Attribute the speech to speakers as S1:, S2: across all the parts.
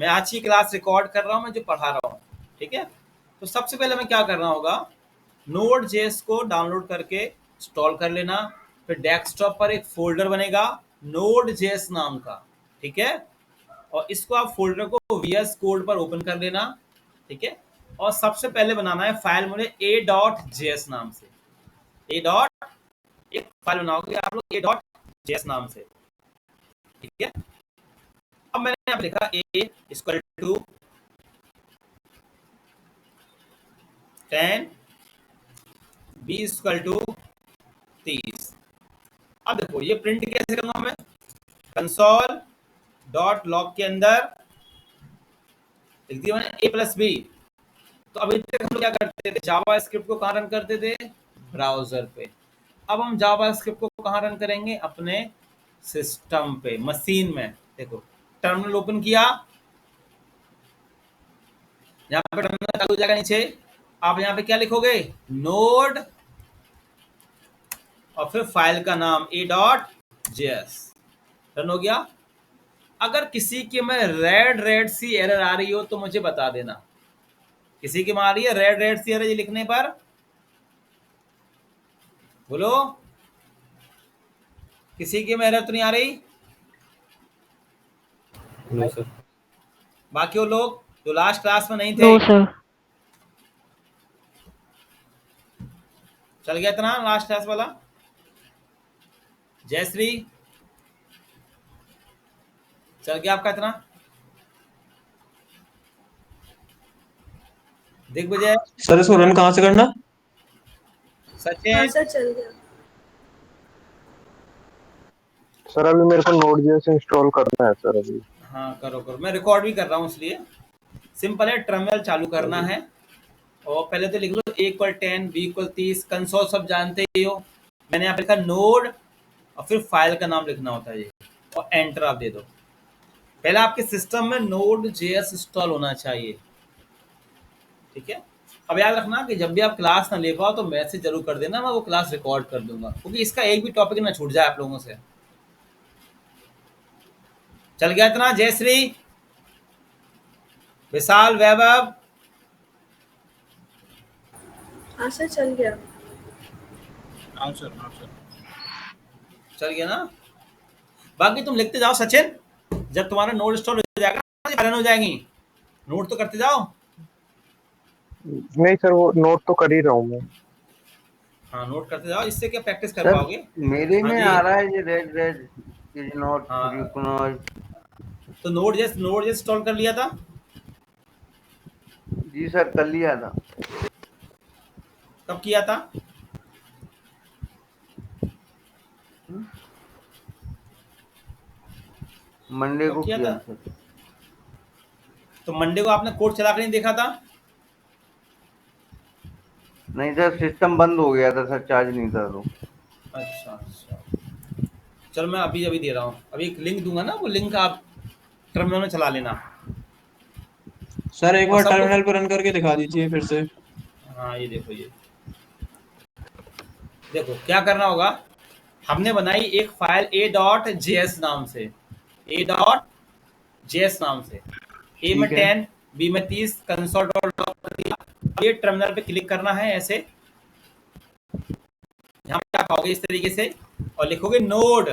S1: मैं आज की क्लास रिकॉर्ड कर रहा हूँ, मैं जो पढ़ा रहा हूँ, ठीक है। तो सबसे पहले मैं क्या करना होगा, नोड जेएस को डाउनलोड करके इंस्टॉल कर लेना। फिर डेस्कटॉप पर एक फोल्डर बनेगा नोड जेएस नाम का, ठीक है। और इसको आप फोल्डर को वीएस कोड पर ओपन कर लेना, ठीक है। और सबसे पहले बनाना है फाइल मुझे a.js नाम से। ए डॉट एक फाइल बनाओगे आप लोग a.js नाम से, ठीक है। अब मैंने यहाँ लिखा a equal to 10, b equal to 30। अब देखो ये प्रिंट कैसे करूंगा मैं, कंसोल डॉट लॉग के अंदर लिख दिया मैंने a प्लस बी। तो अभी तक हम लोग क्या करते थे, जावा स्क्रिप्ट को कहाँ रन करते थे, ब्राउजर पे। अब हम जावा स्क्रिप्ट को कहाँ रन करेंगे, अपने सिस्टम पे, मशीन में। देखो टर्मिनल ओपन किया, यहाँ पे टर्मिनल चालू हो जाएगा नीचे। आप यहाँ पे क्या लिखोगे, नोड और फिर फाइल का नाम a.js। रन हो गया। अगर किसी के में रेड सी एरर आ रही हो तो मुझे बता देना। किसी की में आ रही है रेड सी एरर, ये लिखने पर बोलो, किसी की में एरर तो नहीं आ रही?
S2: No sir.
S1: बाकी वो लोग जो लास्ट क्लास में नहीं थे,
S3: नो सर।
S1: चल गया इतना लास्ट क्लास वाला? जयश्री चल गया आपका इतना? दिग्विजय,
S2: सर इसको रन कहाँ से करना?
S4: हाँ
S1: सचिन,
S4: सर चल गया।
S5: सर अभी मेरे को नोड.जेएस इंस्टॉल करना है सर अभी।
S1: हाँ करो करो, मैं रिकॉर्ड भी कर रहा हूँ इसलिए। सिंपल है, टर्मिनल चालू करना है और पहले तो लिख लो a equal 10, b equal 30। Console सब जानते ही हो। मैंने यहाँ पे लिखा नोड और फिर फाइल का नाम लिखना होता है ये, और एंटर आप दे दो। पहले आपके सिस्टम में नोड जेएस इंस्टॉल होना चाहिए, ठीक है। अब याद रखना कि जब भी आप क्लास ना ले पाओ तो मैसेज जरूर कर देना, मैं वो क्लास रिकॉर्ड कर दूंगा, क्योंकि इसका एक भी टॉपिक ना छूट जाए आप लोगों से। चल गया इतना? जयश्री, विशाल, वैभव,
S4: हाँ सर चल गया।
S1: चल गया ना? बाकी तुम लिखते जाओ सचिन, जब तुम्हारा नोट इंस्टॉल हो जाएगा रन हो जाएंगी। नोट तो करते जाओ।
S5: नहीं सर, वो नोट तो कर ही रहा हूँ मैं।
S1: हाँ नोट करते जाओ, इससे क्या प्रैक्टिस कर
S6: सर
S1: पाओगे।
S6: मेरे
S1: हाँ
S6: में
S1: जी,
S6: आ रहा है ये रेड इज नॉट
S1: हाँ
S6: रिकॉग्नाइज्ड।
S1: तो नोट जैसे इंस्टॉल कर लिया था?
S6: जी सर कर लिया था।
S1: कब किया था?
S6: मंडे
S1: कब
S6: को
S1: किया
S6: किया
S1: था?
S6: सर।
S1: तो मंडे को आपने कोड चला कर नहीं देखा था?
S6: नहीं सर सिस्टम बंद हो गया था सर, चार्ज नहीं था तो।
S1: अच्छा अच्छा, चलो मैं अभी अभी दे रहा हूँ, अभी एक लिंक दूंगा ना, वो लिंक आप टर्मिनल में चला लेना।
S2: सर एक
S1: और
S2: बार
S1: सबको,
S2: टर्मिनल पर रन करके दिखा दीजिए फिर से।
S1: हाँ ये देखो, ये देखो क्या करना होगा। हमने बनाई एक फाइल a.js नाम से, a.js नाम से। ए में
S2: ठीक है।
S1: 10, बी में 30, कंसोल डॉट लॉग कर दिया। अब ये टर्मिनल पे क्लिक करना है ऐसे, यहाँ पे आप आओगे इस तरीके से और लिखोगे नोड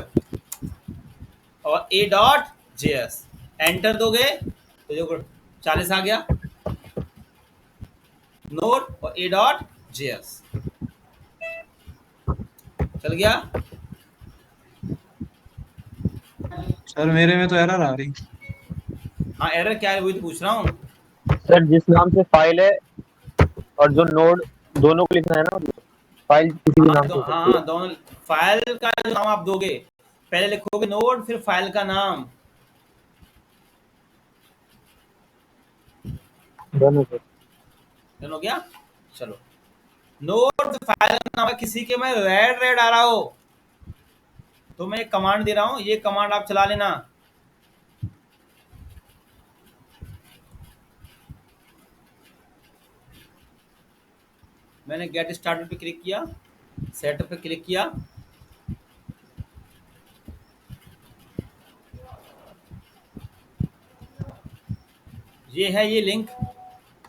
S1: और a.js, एंटर दोगे तो देखो 40 आ गया, नोड और a.js चल गया।
S2: सर मेरे में तो एरर आ रही।
S1: हाँ एरर क्या है वही तो पूछ रहा हूँ।
S3: सर जिस नाम से फाइल है और जो नोड, दोनों को लिखना है ना, फाइल किसी भी नाम से हो सकती
S1: हाँ दोनों। फाइल का जो नाम आप दोगे, पहले लिखोगे नोड फिर फाइल का नाम।
S3: है। दोनों से।
S1: डन हो गया? चलो, नोड फाइल का नाम। किसी के में रेड आ रहा हो तो मैं एक कमांड दे रहा हूँ, ये कमांड आप चला लेना। मैंने गेट स्टार्टेड पे क्लिक किया, सेटअप पे क्लिक किया, ये है ये लिंक,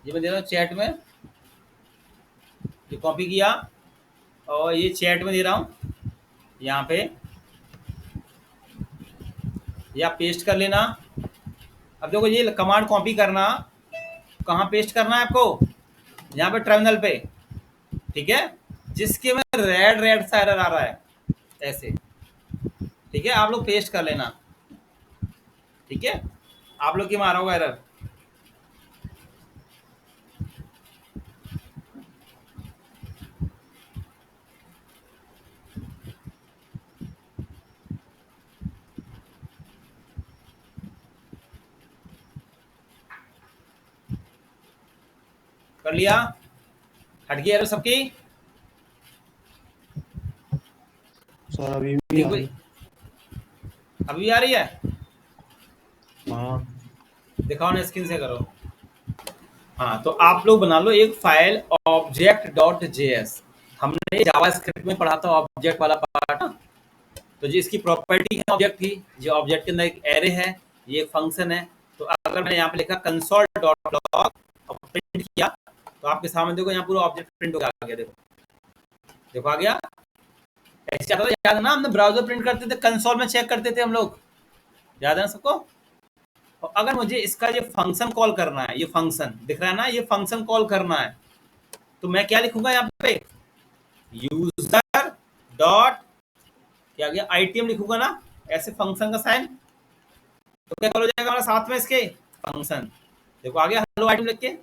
S1: ये मैं दे रहा हूँ चैट में, ये कॉपी किया और ये चैट में दे रहा हूँ यहाँ पे, या पेस्ट कर लेना। अब देखो ये कमांड कॉपी करना, कहाँ पेस्ट करना है आपको, यहाँ पे टर्मिनल पे, ठीक है, जिसके में रेड रेड सा एरर आ रहा है ऐसे, ठीक है, आप लोग पेस्ट कर लेना, ठीक है, आप लोग की मारा होगा एरर। कर लिया, हट गई एरर सबकी।
S2: सर अभी भी आ रही।
S1: अभी भी आ रही है,
S2: हाँ
S1: दिखाओ ना, स्क्रीन से करो। हाँ, तो आप लोग बना लो एक फाइल object.js। हमने जावास्क्रिप्ट में पढ़ा था ऑब्जेक्ट वाला पार्ट, तो जो इसकी प्रॉपर्टी है ऑब्जेक्ट की, जो ऑब्जेक्ट के अंदर एक एरे है, ये एक फंक्शन है। तो अगर मैंने यहाँ पे लिखा console.log और प्रिंट किया, तो आपके सामने देखो यहाँ पूरा ऑब्जेक्ट प्रिंट हो गया, देखो देखो आ गया। ऐसे आता था, याद है ना, हमने ब्राउजर प्रिंट करते थे, कंसोल में चेक करते थे हम लोग, याद है ना सबको। और अगर मुझे इसका ये फंक्शन कॉल करना है, ये फंक्शन दिख रहा है ना, ये फंक्शन कॉल करना है, तो मैं क्या लिखूंगा यहाँ पे, यूजर डॉट क्या गया आईटीएम लिखूंगा ना, ऐसे फंक्शन का साइन, तो क्या कॉल हो जाएगा हमारा साथ में इसके फंक्शन, देखो आ गया हेलो आईटीएम लिख के।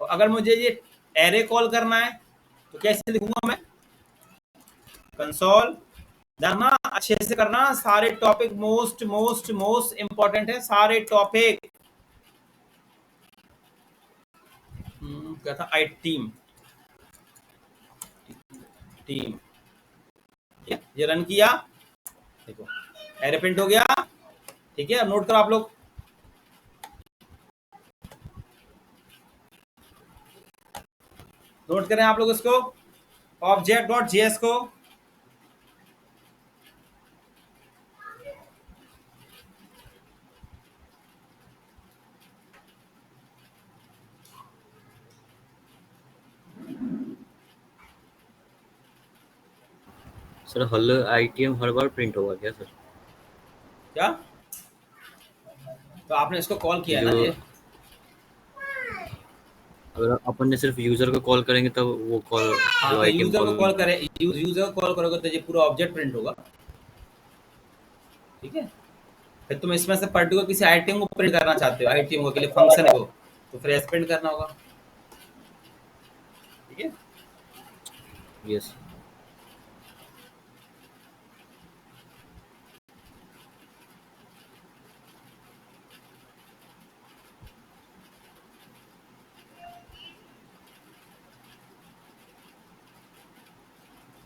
S1: और अगर मुझे ये एरे कॉल करना है, तो कैसे लिखूंगा मैं, कंसोल, जानना अच्छे से करना, सारे topic most most most important है, सारे टॉपिक। क्या था, आई टीम, टीम, ये रन किया, देखो एरे प्रिंट हो गया, ठीक है। अब नोट करो आप लोग, नोट करें आप लोग इसको, object.js को।
S7: सर हल आईटीएम हर बार प्रिंट होगा क्या सर?
S1: क्या, तो आपने इसको कॉल किया है ना,
S7: जो
S1: ये
S7: अगर अपन ने सिर्फ यूजर को कॉल करेंगे तब वो कॉल
S1: हाँ,
S7: जो
S1: तो
S7: आईटीएम
S1: यूजर को
S7: कॉल
S1: कॉल करे, यूजर को कॉल करोगे तो ये पूरा ऑब्जेक्ट प्रिंट होगा, ठीक है। फिर तुम इसमें से पर्टिकुलर किसी आइटम को प्रिंट करना चाहते हो, आइटम को के लिए फंक्शन को, तो फिर ऐसे प्रिंट करना होगा, ठीक है।
S7: यस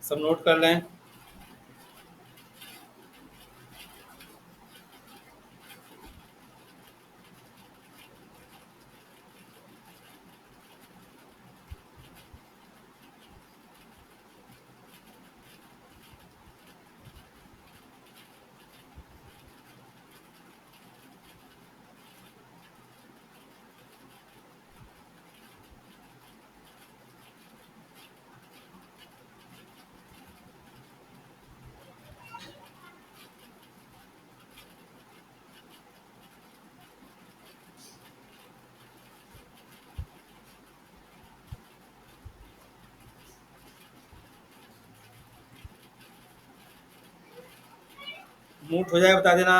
S1: सब नोट कर लें। नोट हो जाए बता देना।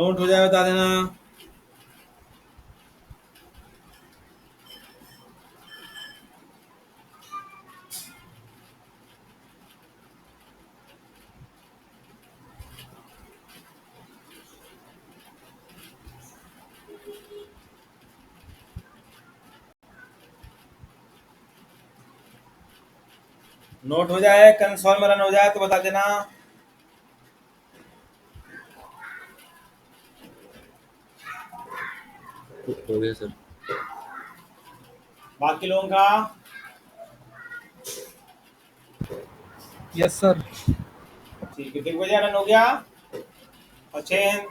S1: नोट हो जाए बता देना। नोट हो जाए, कंसोल में रन हो जाए तो बता देना।
S7: हो गया सर।
S1: बाकी लोगों का
S2: यस सर।
S1: ठीक है, दिग्विजय रन हो गया। Sachin,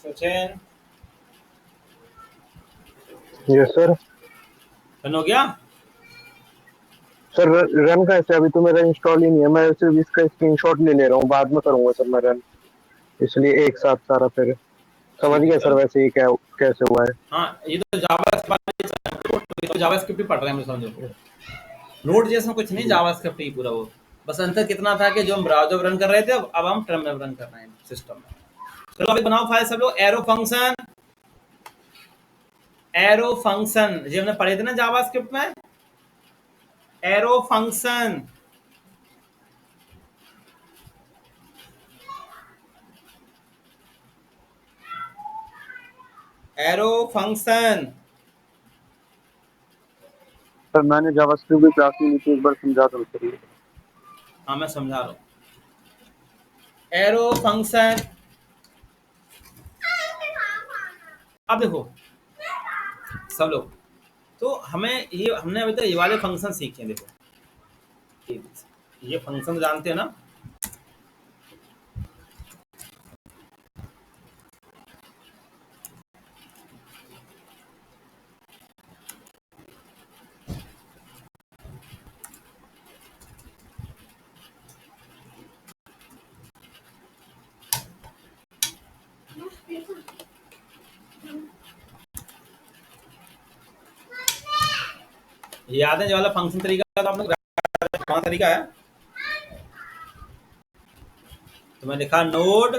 S1: Sachin
S5: yes sir.
S1: Run हो गया।
S5: सर रन कैसे? अभी तो मेरा इंस्टॉल ही नहीं है, मैं सिर्फ इसका स्क्रीनशॉट ले ले रहा हूँ, बाद में करूंगा सर मैं रन, इसलिए एक साथ सारा फिर समझ
S1: ठीक है
S5: गया सर
S1: चलो।
S5: वैसे ही क्या कैसे हुआ है।
S1: हाँ, ये तो जावास्क्रिप्ट ही पढ़ रहे हैं हम, समझो। नोड जैसा कुछ नहीं, जावास्क्रिप्ट ही पूरा वो। बस अंतर कितना था कि जो हम ब्राउजर रन कर रहे थे, अब हम टर्मिनल रन कर रहे हैं सिस्टम में। चलो अभी बनाओ फाइल सब लोग। एरो फंक्शन, एरो फंक्शन जो हमने पढ़े थे ना जावास्क्रिप्ट में, arrow function. Arrow function
S5: sir मैंने जावास्क्रिप्ट की क्लास में नीचे एक बार समझा दो सर ये।
S1: हाँ मैं समझा रहा हूँ। एरो फंक्शन, अब देखो सब लोग, तो हमें ये, हमने अभी तक ये वाले फंक्शन सीखे हैं। देखो ये फंक्शन जानते हैं ना। ये याद है जो वाला फंक्शन तरीका था, आप लोग कौन सा तरीका है? तो मैं लिखा नोड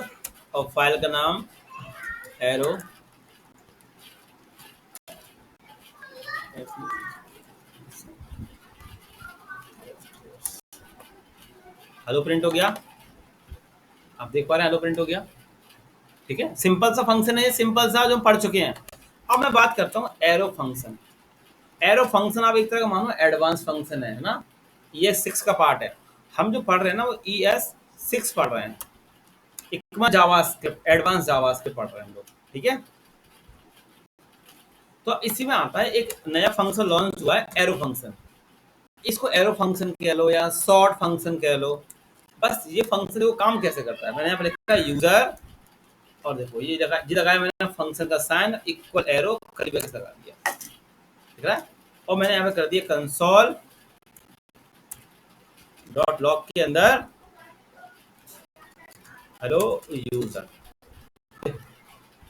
S1: और फाइल का नाम एरो, हेलो प्रिंट हो गया। आप देख पा रहे हैं हेलो प्रिंट हो गया। ठीक है, सिंपल सा फंक्शन है, सिंपल सा जो हम पढ़ चुके हैं। अब मैं बात करता हूँ एरो फंक्शन। एरो फंक्शन आप एक तरह का मानो एडवांस फंक्शन है ना। ES6 का पार्ट है। हम जो पढ़ रहे हैं ना वो ES6 पढ़ रहे हैं। इकमा जावास्क्रिप्ट, एडवांस जावास्क्रिप्ट पढ़ रहे हैं हम लोग। ठीक है, तो इसी में आता है एक नया फंक्शन लॉन्च हुआ है, एरो फंक्शन। इसको एरो फंक्शन कह लो या शॉर्ट फंक्शन कह लो। बस ये फंक्शन वो काम कैसे करता है, मैंने यहाँ पर लिखा है यूजर, और देखो ये जगह जी लगाया मैंने फंक्शन का साइन इक्वल एरो करीब कैसे लगा दिया, ठीक है। और मैंने यहाँ पे कर दिया कंसोल डॉट लॉग के अंदर हेलो यूजर।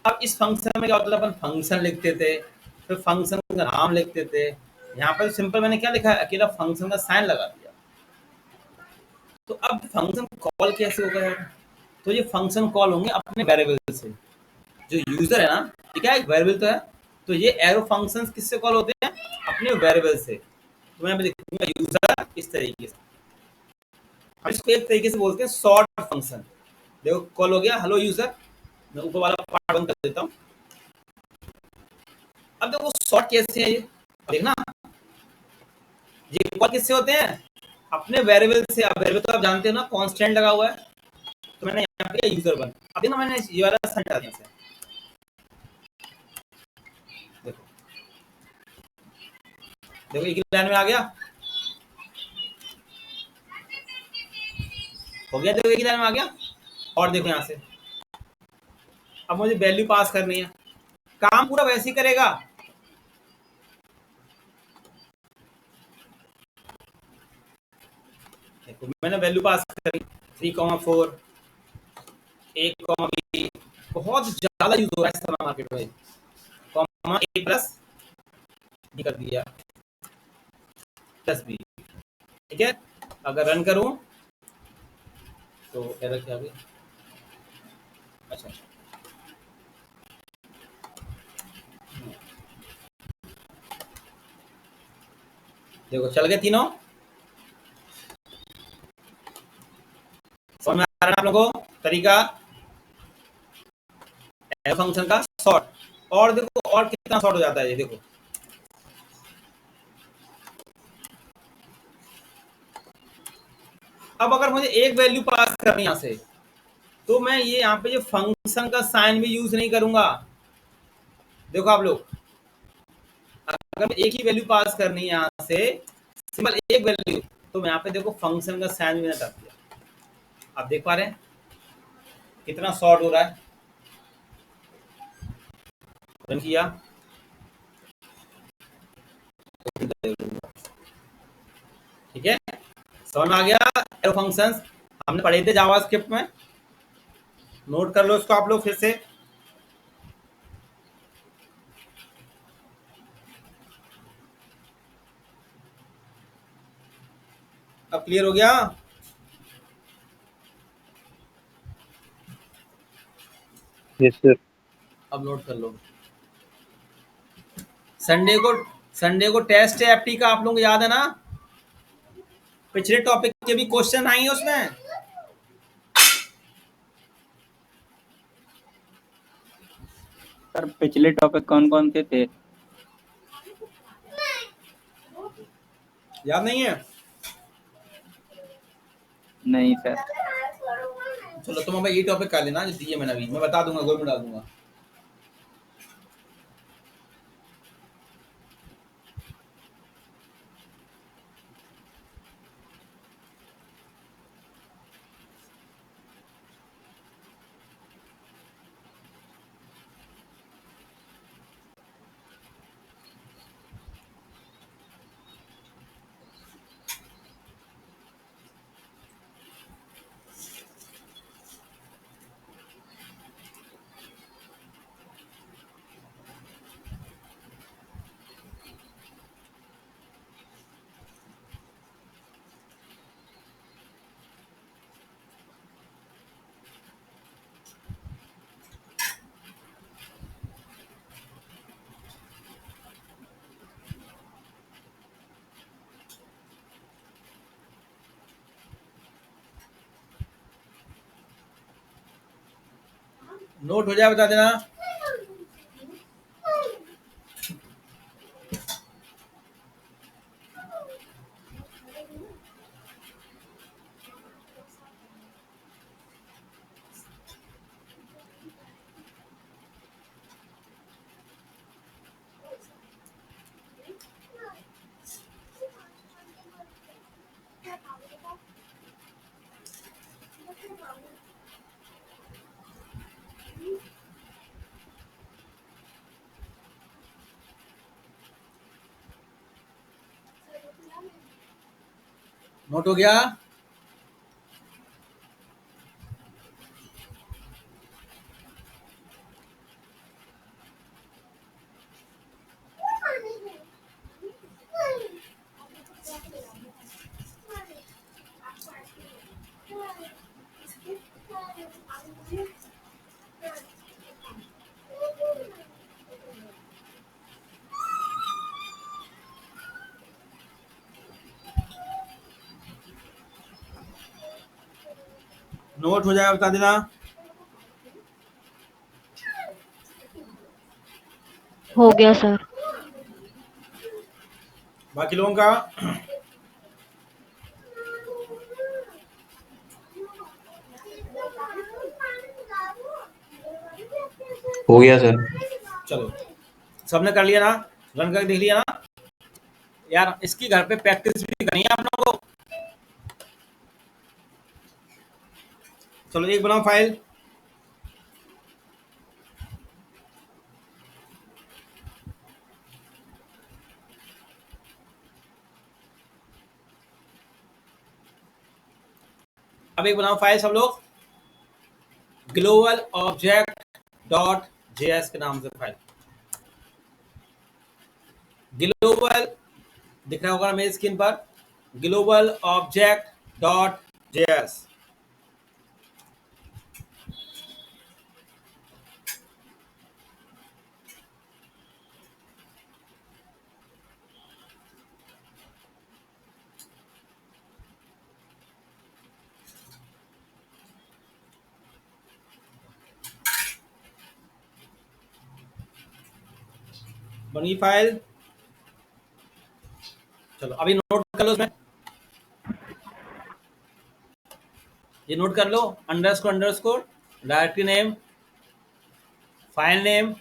S1: अब इस फंक्शन में क्या होता था, अपन फंक्शन लिखते थे, फिर फंक्शन का नाम लिखते थे। यहाँ पर सिंपल मैंने क्या लिखा है, अकेला फंक्शन का साइन लगा दिया। तो अब फंक्शन कॉल कैसे होगा यार? तो ये फंक्शन कॉल होंगे अपने वेरिएबल से। जो यूजर है ना, ठीक है, एक वेरिएबल तो है, तो ये एरो फंक्शंस किससे कॉल होते हैं? अपने वेरिएबल से। तो मैं लिखूंगा यूजर इस तरीके से। हम इसको एक तरीके से बोलते हैं सॉर्ट फंक्शन। देखो कॉल हो गया हेलो यूजर, मैं ऊपर वाला पार्ट बंद कर देता हूँ। अब देखो सॉर्ट कैसे है ये देखना। ये कॉल किससे होते हैं? अपने वेरिएबल से। अब वेरिएबल तो आप जानते हो ना, कांस्टेंट लगा हुआ है। तो मैंने यहाँ पे यूजर वन, अब देखना मैंने ये वाला सेंट आ दिया। देखो देखो एक लाइन में आ गया, हो गया, देखो एक लाइन में आ गया। और देखो यहाँ से अब मुझे वैल्यू पास करनी है, काम पूरा वैसे ही करेगा। देखो मैंने वैल्यू पास करी 3,4 A, बहुत ज्यादा यूज हो रहा है इस समय मार्केट में। कॉमा A प्लस B कर दिया प्लस B, ठीक है। अगर रन करूं तो एरर क्या आ गई? अच्छा देखो चल गए तीनों। समझ में आ रहा है आप लोगों को तरीका? एफ फंक्शन का सॉर्ट। और देखो और कितना सॉर्ट हो जाता है ये देखो, अब अगर मुझे एक वैल्यू पास करनी है यहाँ से, तो मैं ये यहाँ पे जो फंक्शन का साइन भी यूज नहीं करूंगा। देखो आप लोग, अगर मैं एक ही वैल्यू पास करनी है यहाँ से, सिंपल एक वैल्यू, तो मैं यहाँ पे देखो फंक्शन का साइन मैंने कर दिया। आप देख पा रहे हैं कितना शॉर्ट हो रहा है, रन किया, ठीक है, समझ में आ गया। एरो फंक्शंस हमने पढ़े थे जावास्क्रिप्ट में, नोट कर लो इसको आप लोग फिर से। अब क्लियर हो गया।
S3: Yes sir.
S1: अब नोट कर लो, संडे को टेस्ट है एफटी का, आप लोगों को याद है ना, पिछले टॉपिक के भी क्वेश्चन आएंगे उसमें।
S8: सर पिछले टॉपिक कौन कौन से थे?
S1: याद नहीं है?
S8: नहीं सर।
S1: चलो तुम अब ये टॉपिक कर लेना जो दिए मैंने अभी, मैं बता दूंगा, गोल में डाल दूंगा। नोट हो जाए बता देना। नोट हो गया। नोट हो जाए बता देना।
S9: हो गया सर।
S1: बाकी लोगों का
S2: हो गया सर।
S1: चलो सबने कर लिया ना, रन करके देख लिया ना यार, इसकी घर पे प्रैक्टिस भी करनी है आप लोगों को। चलो एक बनाओ फाइल, अब एक बनाओ फाइल सब लोग, ग्लोबल ऑब्जेक्ट डॉट जेएस के नाम से फाइल। ग्लोबल दिख रहा होगा मेरी स्क्रीन पर, ग्लोबल ऑब्जेक्ट डॉट जेएस। बनी फाइल। चलो अभी नोट कर लो इसमें, ये नोट कर लो, underscore underscore directory name, file name,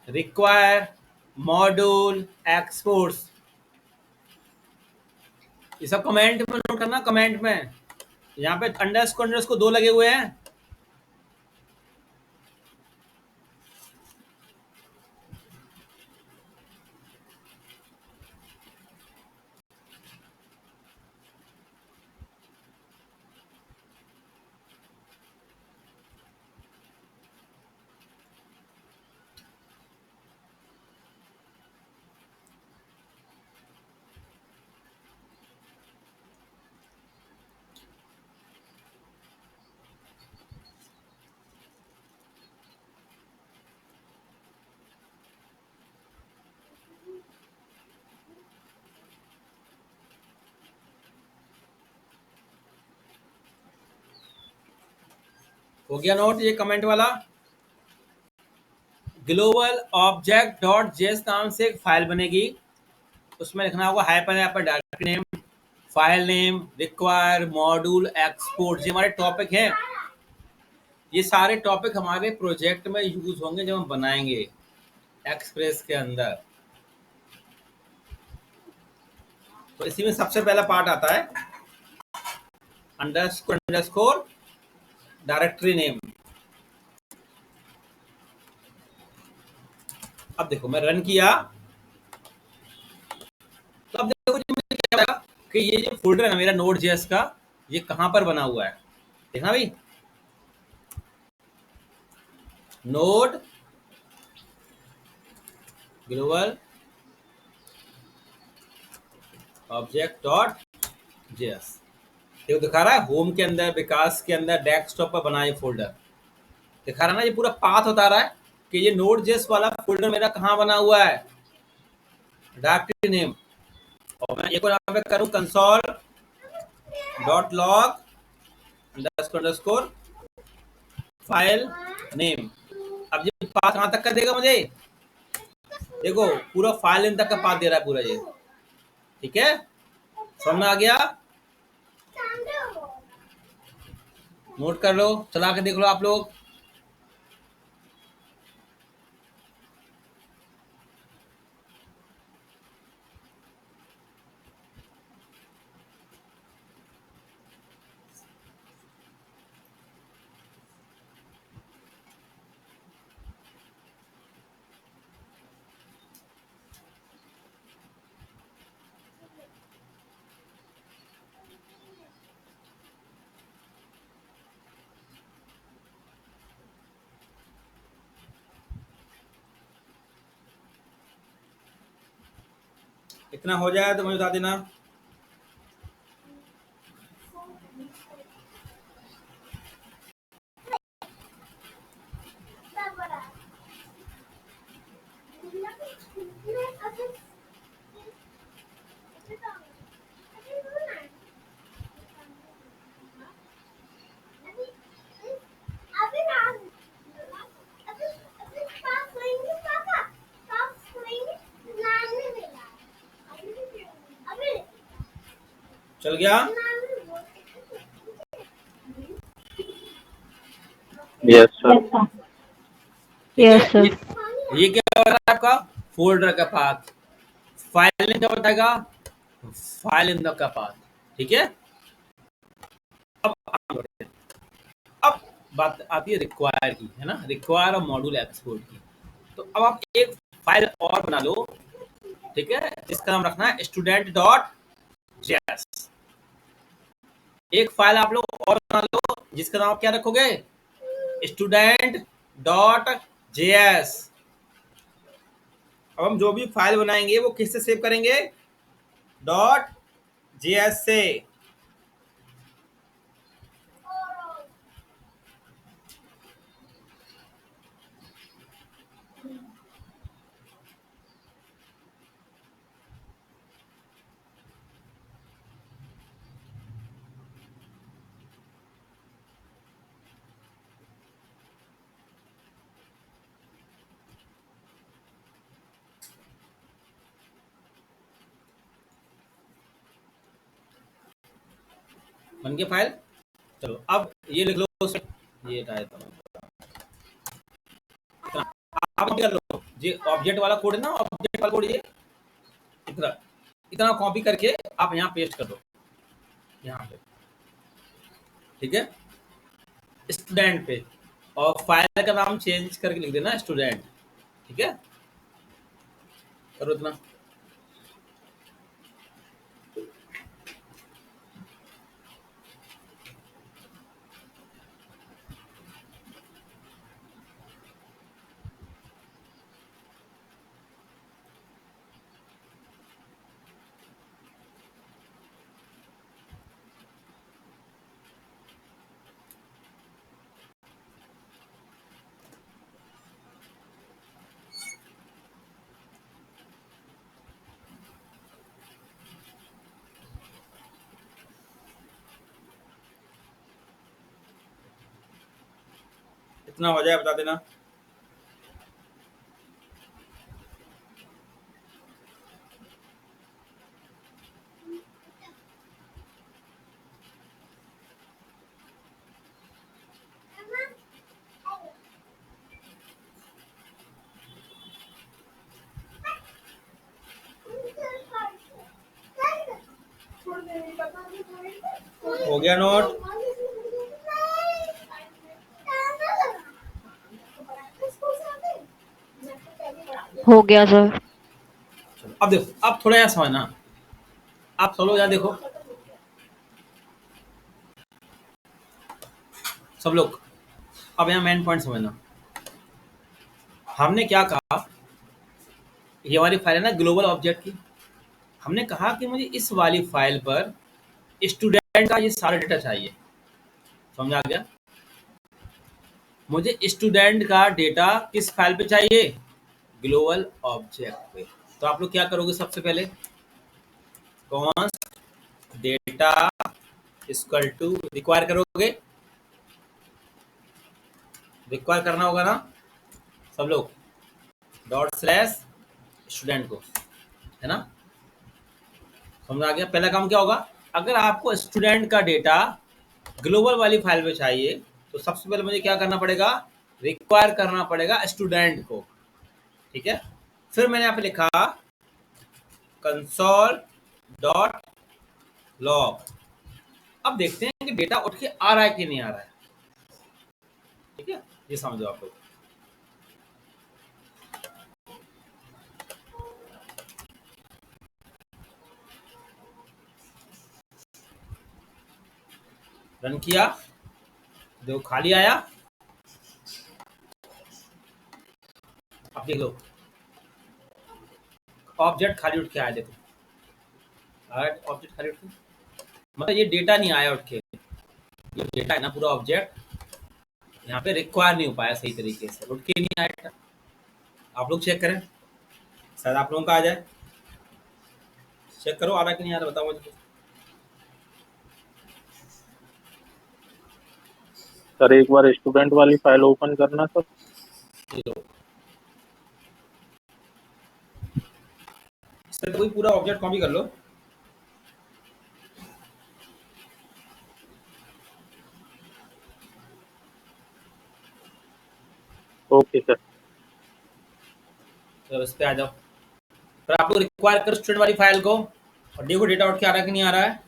S1: require, module, exports, ये सब कमेंट में नोट करना, कमेंट में। यहाँ पे अंडरस्कोर अंडरस्कोर 2 लगे हुए हैं। हो गया नोट ये कमेंट वाला। ग्लोबल ऑब्जेक्ट डॉट जेएस नाम से एक फाइल बनेगी, उसमें लिखना होगा hyper hyper directory name, file name, require, module, export. ये हमारे टॉपिक हैं, ये सारे टॉपिक हमारे प्रोजेक्ट में यूज होंगे जब हम बनाएंगे एक्सप्रेस के अंदर। तो इसी में सबसे पहला पार्ट आता है अंडरस्कोर अंडरस्कोर डायरेक्टरी नेम। अब देखो मैं रन किया तो अब देखो जी मुझे क्या लगा कि ये जो फोल्डर है मेरा नोड जेएस का, ये कहां पर बना हुआ है। देखना भाई, node global object dot JS, देखो दिखा रहा है होम के अंदर, विकास के अंदर, डेस्कटॉप पर बना ये फोल्डर दिखा रहा है ना। ये पूरा पाथ बता रहा है कि ये नोड जेएस वाला फोल्डर मेरा कहां बना हुआ है, डायरेक्टरी नेम। और मैं एक और यहाँ पे करूँ console dot log underscore underscore file name. अब ये पाथ कहाँ तक का देगा मुझे, देखो पूरा फाइल नेम तक का पाथ दे रहा है पूरा ये, ठीक है, समझ में आ गया। नोट कर लो, चला के देख लो आप लोग। इतना हो जाए तो मुझे बता देना। चल गया,
S3: यस सर।
S9: Yes sir.
S1: ये क्या हो रहा है आपका फोल्डर का पाथ, फाइल नेम क्या बताएगा, फाइल नेम का पाथ, ठीक है। अब बात आती है रिक्वायर की, है ना, रिक्वायर और मॉड्यूल एक्सपोर्ट की। तो अब आप एक फाइल और बना लो, ठीक है, जिसका नाम रखना है स्टूडेंट डॉट जेएस। एक फाइल आप लोग और बना लो जिसका नाम क्या रखोगे, स्टूडेंट डॉट जेएस। अब हम जो भी फाइल बनाएंगे वो किससे सेव करेंगे, डॉट जेएस से। बन के फाइल। चलो अब ये लिख लो, ये हटा देता हूँ। आप कर लो, ये ऑब्जेक्ट वाला कोड है ना, ऑब्जेक्ट वाला कोड ये इतना इतना कॉपी करके आप यहाँ पेस्ट कर दो, यहाँ पे, ठीक है, स्टूडेंट पे, और फाइल का नाम चेंज करके लिख देना स्टूडेंट, ठीक है, करो इतना। इतना हो जाए बता देना। हो गया नोट?
S9: हो गया सर।
S1: अब देखो, अब थोड़ा यहाँ समझना, आप सब लोग यहाँ देखो, सब लोग अब यहाँ मेन पॉइंट समझना। हमने क्या कहा, ये वाली फाइल है ना ग्लोबल ऑब्जेक्ट की, हमने कहा कि मुझे इस वाली फाइल पर स्टूडेंट का ये सारा डेटा चाहिए, समझ आ गया? मुझे स्टूडेंट का डेटा किस फाइल पे चाहिए, ग्लोबल ऑब्जेक्ट पे। तो आप लोग क्या करोगे, सबसे पहले const data equal to require करोगे, रिक्वायर करना होगा ना सब लोग, डॉट स्लैश स्टूडेंट को, है ना, समझ आ गया? पहला काम क्या होगा, अगर आपको स्टूडेंट का डेटा ग्लोबल वाली फाइल में चाहिए तो सबसे पहले मुझे क्या करना पड़ेगा, रिक्वायर करना पड़ेगा स्टूडेंट को, ठीक है। फिर मैंने यहाँ पे लिखा कंसोल डॉट लॉग। अब देखते हैं कि डेटा उठ के आ रहा है कि नहीं आ रहा है, ठीक है, ये समझो आप लोग। रन किया, देखो खाली आया, अब देख लो ऑब्जेक्ट खाली उठ के आया, देखो ऑब्जेक्ट खाली उठ के, मतलब ये डेटा नहीं आया उठ के, ये डेटा है ना पूरा ऑब्जेक्ट यहाँ पे रिक्वायर नहीं हो पाया सही तरीके से, उठ के नहीं आया। आप लोग चेक करें, शायद आप लोगों का आ जाए, चेक करो आ रहा कि नहीं आ रहा, बताओ मुझे।
S3: सर एक बार स्टूडेंट वाली फाइल ओपन करना सर।
S1: इस तरह कोई पूरा ऑब्जेक्ट कॉपी कर लो,
S3: ओके सर।
S1: तो इस पे आ जाओ, फिर आप लोग रिक्वायर करो स्टूडेंट वाली फाइल को, और देखो डेटा उठ के आ रहा है कि नहीं आ रहा है।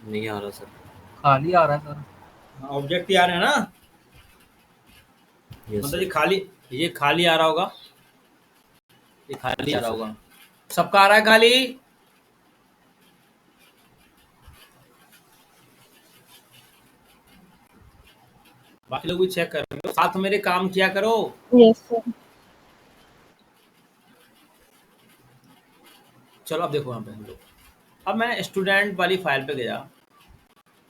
S7: नहीं आ रहा सर।
S8: खाली आ रहा है सर।
S1: ऑब्जेक्ट ही आ रहे हैं ना,
S7: यस
S1: मतलब
S7: सर।
S1: ये खाली आ रहा होगा, ये खाली आ रहा होगा, सबका आ रहा है खाली। बाकी लोग भी चेक कर लो, साथ मेरे काम किया करो।
S9: Yes sir.
S1: चलो अब देखो यहाँ पे हम लोग, अब मैं स्टूडेंट वाली फाइल पे गया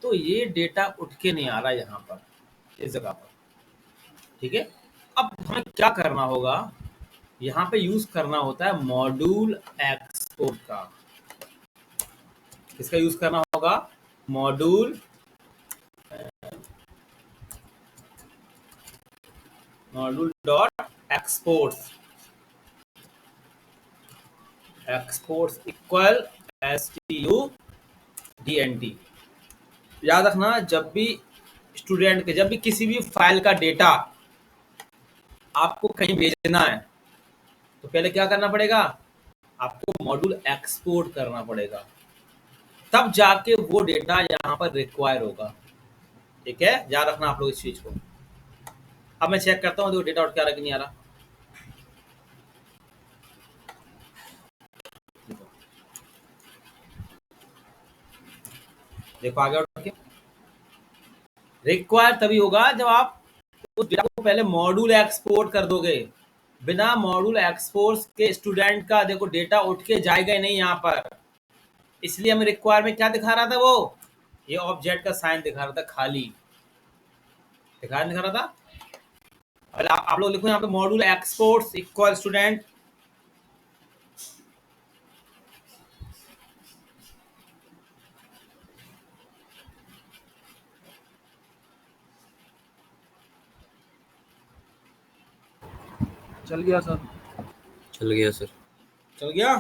S1: तो ये डेटा उठ के नहीं आ रहा यहाँ पर इस जगह पर, ठीक है। अब हमें क्या करना होगा, यहाँ पे यूज करना होता है मॉड्यूल एक्सपोर्ट का। किसका यूज करना होगा, module dot exports, exports equal STUDENT। याद रखना, जब भी स्टूडेंट के, जब भी किसी भी फाइल का डेटा आपको कहीं भेजना है तो पहले क्या करना पड़ेगा, आपको मॉड्यूल एक्सपोर्ट करना पड़ेगा, तब जाके वो डेटा यहाँ पर रिक्वायर होगा, ठीक है। याद रखना आप लोग इस चीज को। अब मैं चेक करता हूँ देखो डेटा आउट क्या आ रहा कि नहीं आ रहा। देखो आगे उठ के रिक्वायर तभी होगा जब आप उस डेटा को पहले मॉड्यूल एक्सपोर्ट कर दोगे। बिना मॉड्यूल एक्सपोर्ट के स्टूडेंट का देखो डेटा उठ के जाएगा ही नहीं यहाँ पर, इसलिए हमें रिक्वायर में क्या दिखा रहा था, वो ये ऑब्जेक्ट का साइन दिखा रहा था, खाली दिखा रहा था। और आप लोग लिखो यहाँ पे मॉड्यूल एक्सपोर्ट्स इक्वल स्टूडेंट, चल गया सर,
S7: चल गया सर।
S1: चल गया।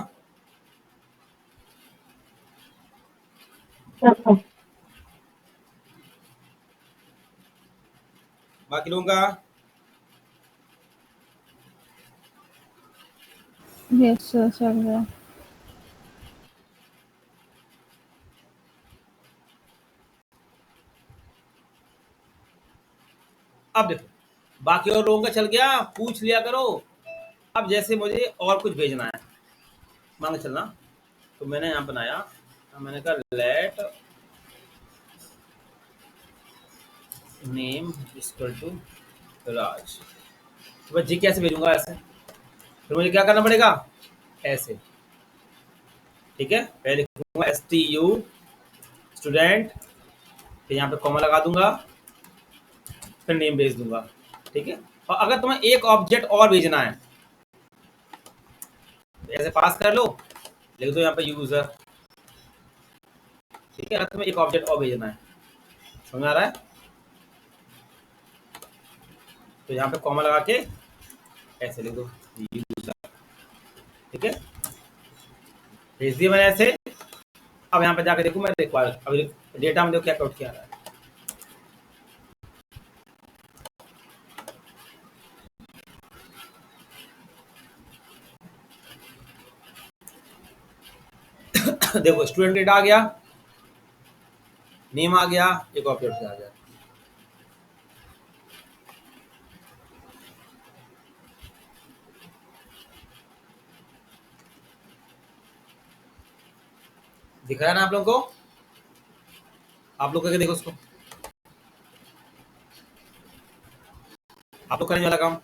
S1: बाकी लोगों का
S9: यस सर चल रहा है।
S1: अब देखो बाकी और लोगों का चल गया, पूछ लिया करो। अब जैसे मुझे और कुछ भेजना है, मान के चलना, तो मैंने यहाँ बनाया, मैंने कहा लेट नेम इक्वल टू राज। तो मैं जी कैसे भेजूंगा, ऐसे, फिर मुझे क्या करना पड़ेगा, ऐसे, ठीक है। पहले लिखूंगा STU स्टूडेंट, फिर यहाँ पे कॉमा लगा दूंगा, फिर नेम भेज दूंगा, ठीक है। और अगर तुम्हें एक ऑब्जेक्ट और भेजना है, ऐसे पास कर लो, लिख दो यहाँ पे यूजर, ठीक है। अगर तुम्हें एक ऑब्जेक्ट और भेजना है, समझ आ रहा है, तो यहाँ पे कॉमा लगा के ऐसे लिख दो यूजर, ठीक है। भेज दिया मैंने ऐसे। अब यहाँ पे जाके देखो मैं रिक्वायर, अब डेटा में देखो क्या आउट किया आ रहा है। देखो स्टूडेंट डेटा आ गया, नेम आ गया, एक ऑब्जेक्ट आ गया। दिख रहा है ना आप लोगों को, आप लोग करके देखो उसको, आप लोग करने वाला काम।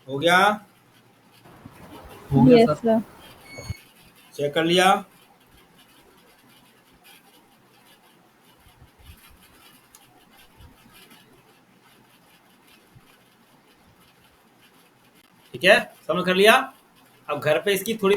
S1: हो गया?
S9: Yes sir.
S1: चेक कर लिया? ठीक है, समझ कर लिया? अब घर पे इसकी थोड़ी